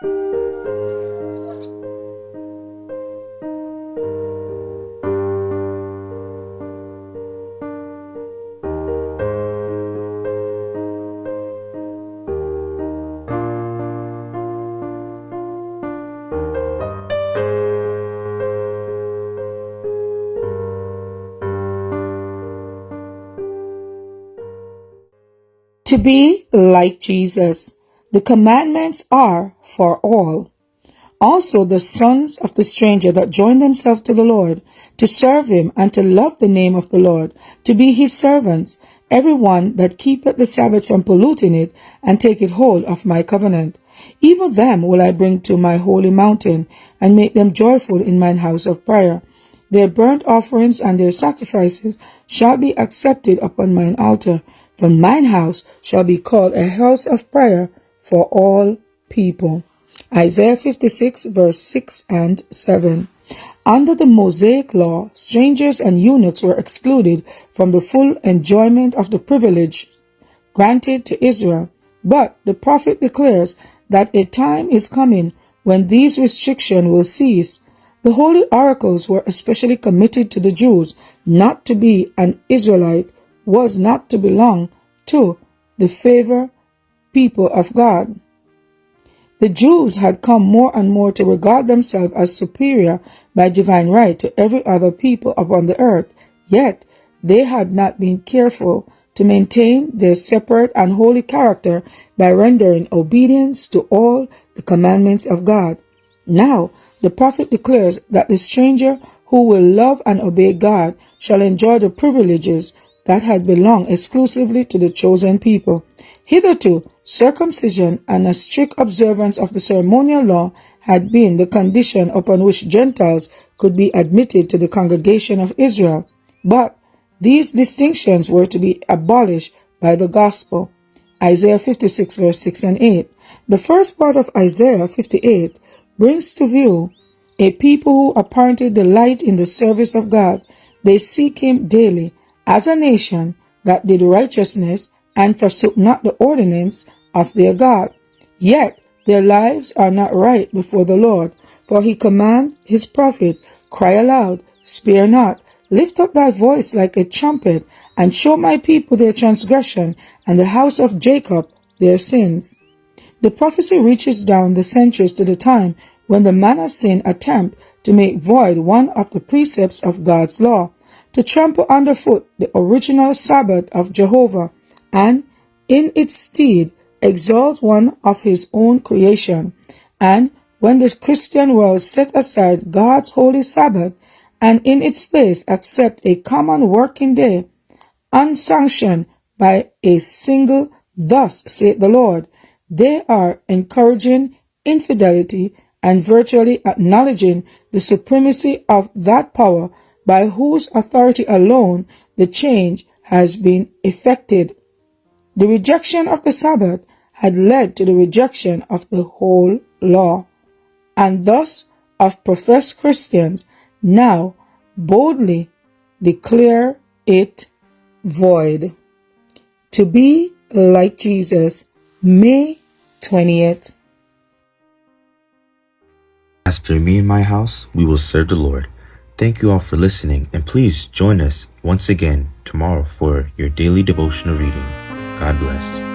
To be like Jesus. The commandments are for all. Also the sons of the stranger that join themselves to the Lord, to serve him and to love the name of the Lord, to be his servants, every one that keepeth the Sabbath from polluting it, and taketh hold of my covenant. Even them will I bring to my holy mountain, and make them joyful in mine house of prayer. Their burnt offerings and their sacrifices shall be accepted upon mine altar. For mine house shall be called a house of prayer for all people. Isaiah 56 verse 6 and 7. Under the Mosaic law, strangers and eunuchs were excluded from the full enjoyment of the privilege granted to Israel. But the prophet declares that a time is coming when these restrictions will cease. The holy oracles were especially committed to the Jews. Not to be an Israelite was not to belong to the favored people of God. The Jews had come more and more to regard themselves as superior by divine right to every other people upon the earth, yet they had not been careful to maintain their separate and holy character by rendering obedience to all the commandments of God. Now, the prophet declares that the stranger who will love and obey God shall enjoy the privileges that had belonged exclusively to the chosen people. Hitherto, circumcision and a strict observance of the ceremonial law had been the condition upon which Gentiles could be admitted to the congregation of Israel. But these distinctions were to be abolished by the gospel. Isaiah 56 verse 6 and 8. The first part of Isaiah 58 brings to view a people who apparently delight in the service of God. They seek him daily, as a nation that did righteousness and forsook not the ordinance of their God. Yet their lives are not right before the Lord, for he commands his prophet, cry aloud, spare not, lift up thy voice like a trumpet, and show my people their transgression, and the house of Jacob their sins. The prophecy reaches down the centuries to the time when the man of sin attempt to make void one of the precepts of God's law, to trample underfoot the original Sabbath of Jehovah, and in its stead exalt one of his own creation. And when the Christian world set aside God's holy Sabbath, and in its place accept a common working day, unsanctioned by a single "Thus saith the Lord," they are encouraging infidelity and virtually acknowledging the supremacy of that power by whose authority alone the change has been effected. The rejection of the Sabbath had led to the rejection of the whole law, and thus of professed Christians now boldly declare it void. To be like Jesus, May 20th. As for me and my house, we will serve the Lord. Thank you all for listening, and please join us once again tomorrow for your daily devotional reading. God bless.